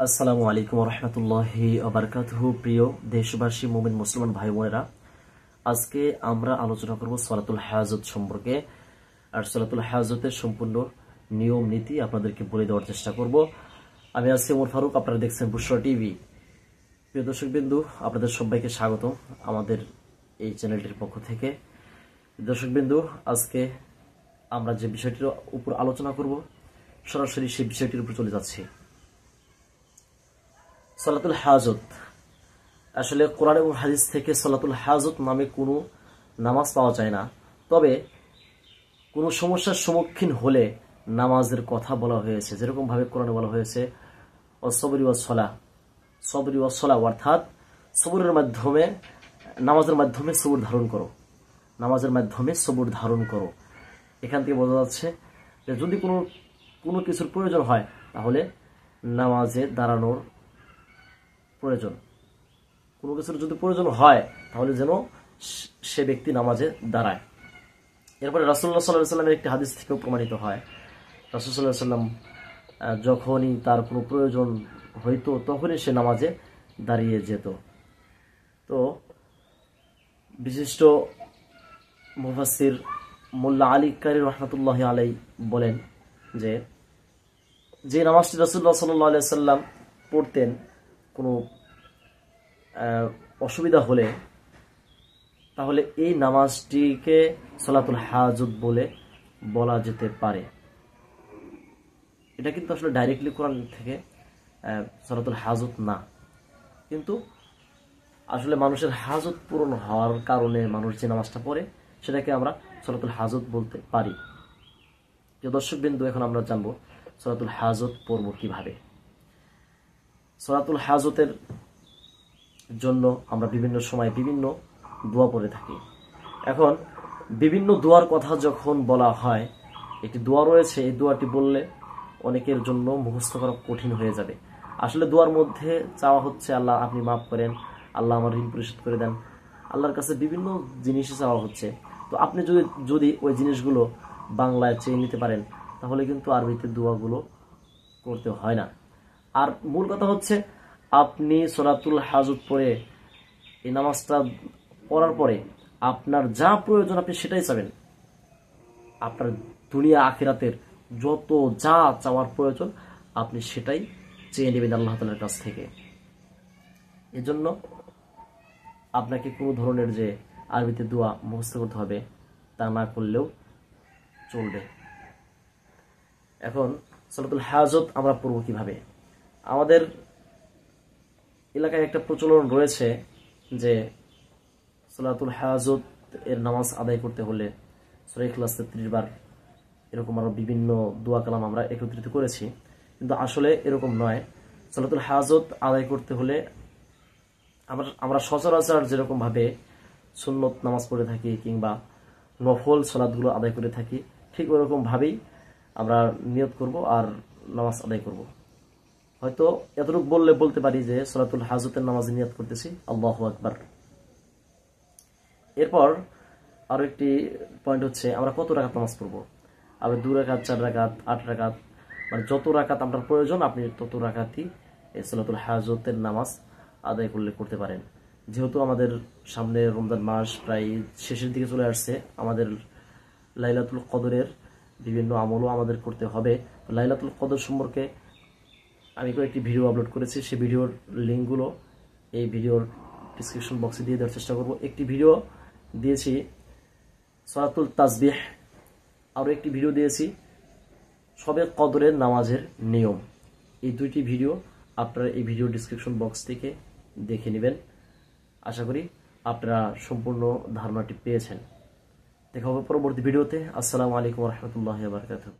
আসসালামু আলাইকুম রহমতুল্লাহি বারাকাতুহু। প্রিয় দেশবাসী, মুমিন মুসলমান ভাই বোনেরা, আজকে আমরা আলোচনা করব সলাতুল হাজত সম্পর্কে। আর সলাতুল হাজতের সম্পূর্ণ নিয়ম নীতি আপনাদেরকে বলে দেওয়ার চেষ্টা করব। আমি আছি ওমর ফারুক, আপনারা দেখছেন বুশরা টিভি। প্রিয় দর্শকবিন্দু, আপনাদের সবাইকে স্বাগত আমাদের এই চ্যানেলটির পক্ষ থেকে। দর্শকবিন্দু, আজকে আমরা যে বিষয়টির উপর আলোচনা করব, সরাসরি সেই বিষয়টির উপর চলে যাচ্ছি। সলাতুল হাজত, আসলে কোরআন এবং হাদিস থেকে সলাতুল হাজত নামে কোনো নামাজ পাওয়া যায় না। তবে কোনো সমস্যার সম্মুখীন হলে নামাজের কথা বলা হয়েছে, যেরকম ভাবে কোরআনে বলা হয়েছে সবরি ওয়াস সালাহ, অর্থাৎ সবরের মাধ্যমে, নামাজের মাধ্যমে সবর ধারণ করো, নামাজের মাধ্যমে সবর ধারণ করো। এখান থেকে বোঝা যাচ্ছে যে যদি কোনো কিছুর প্রয়োজন হয় তাহলে নামাজে দাঁড়ানোর প্রয়োজন, কোনো কিছুর যদি প্রয়োজন হয় তাহলে যেন সে ব্যক্তি নামাজে দাঁড়ায়। এরপরে রাসূলুল্লাহ সাল্লাল্লাহু আলাইহি ওয়াসাল্লামের একটি হাদিস থেকেও প্রমাণিত হয়, রাসূল সাল্লাল্লাহু আলাইহি ওয়াসাল্লাম যখনই তার কোনো প্রয়োজন হইতো তখনই সে নামাজে দাঁড়িয়ে যেত। তো বিশিষ্ট মুফাসসির মোল্লা আলী কারি রহমাতুল্লাহি আলাইহি বলেন যে নামাজটি রাসূলুল্লাহ সাল্লাল্লাহু আলাইহি ওয়াসাল্লাম পড়তেন কোনো অসুবিধা হলে, তাহলে এই নামাজটিকে সলাতুল হাজত বলে বলা যেতে পারে। এটা কিন্তু আসলে ডাইরেক্টলি কোরআন থেকে সলাতুল হাজত না, কিন্তু আসলে মানুষের হাজত পূরণ হওয়ার কারণে মানুষ যে নামাজটা পড়ে সেটাকে আমরা সলাতুল হাজত বলতে পারি। যে দর্শক বিন্দু, এখন আমরা জানবো সলাতুল হাজত পড়ব কিভাবে। সলাতুল হাজতের জন্য আমরা বিভিন্ন সময় বিভিন্ন দোয়া পড়ে থাকি। এখন বিভিন্ন দোয়ার কথা যখন বলা হয়, একটি দোয়া রয়েছে, এই দোয়াটি বললে অনেকের জন্য মুখস্থ করা কঠিন হয়ে যাবে। আসলে দোয়ার মধ্যে চাওয়া হচ্ছে আল্লাহ আপনি মাফ করেন, আল্লাহ আমার ঋণ পরিশোধ করে দেন, আল্লাহর কাছে বিভিন্ন জিনিসই চাওয়া হচ্ছে। তো আপনি যদি ওই জিনিসগুলো বাংলায় চেয়ে নিতে পারেন তাহলে কিন্তু আরবিতে দোয়াগুলো করতে হয় না। আর মূল কথা হচ্ছে, আপনি সলাতুল হাজত পড়ে এই নামাজটা পড়ার পরে আপনার যা প্রয়োজন আপনি সেটাই চাবেন। আপনার দুনিয়া আখিরাতের যত যা চাওয়ার প্রয়োজন আপনি সেটাই চেয়ে নেবেন আল্লাহ তাআলার কাছ থেকে। এজন্য আপনাকে কোনো ধরনের যে আরবিতে দোয়া মুখস্থ করতে হবে তা না করলেও চলবে। এখন সলাতুল হাজত আমরা পড়ব কিভাবে। আমাদের এলাকায় একটা প্রচলন রয়েছে যে সলাতুল হাজত এর নামাজ আদায় করতে হলে সূরা ইখলাস ৩৩ বার, এরকম আরো বিভিন্ন দোয়া কালাম আমরা একত্রিত করেছি, কিন্তু আসলে এরকম নয়। সলাতুল হাজত আদায় করতে হলে আমরা সচরাচর যেরকম ভাবে সুন্নত নামাজ পড়ে থাকি কিংবা নফল সালাতগুলো আদায় করে থাকি, ঠিক ওরকম ভাবেই আমরা নিয়ত করব আর নামাজ আদায় করব। হয়তো এতটুকু বলতে পারি যে সলাতুল হাজতের নামাজে নিয়ত করতেছি, আল্লাহু আকবার। এরপর আরো একটি পয়েন্ট হচ্ছে, আমরা কত রাকাত নামাজ পড়বো। আবার 2 রাকাত, 4 রাকাত, 8 রাকাত, মানে যত রাকাত আপনার প্রয়োজন আপনি তত রাকাতই এই সলাতুল হাজতের নামাজ আদায় করতে পারেন। যেহেতু আমাদের সামনে রমজান মাস প্রায় শেষের দিকে চলে আসছে, আমাদের লাইলাতুল কদরের বিভিন্ন আমলও আমাদের করতে হবে। লাইলাতুল কদর সম্পর্কে আমি কয়েকটি ভিডিও আপলোড করেছি, সেই ভিডিওর লিঙ্কগুলো এই ভিডিওর ডিসক্রিপশন বক্সে দিয়ে দেওয়ার চেষ্টা করব। একটি ভিডিও দিয়েছি সলাতুল তাসবিহ, আরও একটি ভিডিও দিয়েছি সবে কদরের নামাজের নিয়ম। এই দুইটি ভিডিও আপনারা এই ভিডিও ডিসক্রিপশন বক্স থেকে দেখে নেবেন। আশা করি আপনারা সম্পূর্ণ ধারণাটি পেয়েছেন। দেখা হবে পরবর্তী ভিডিওতে। আসসালামু আলাইকুম রহমতুল্লাহি ওয়া বারাকাতুহু।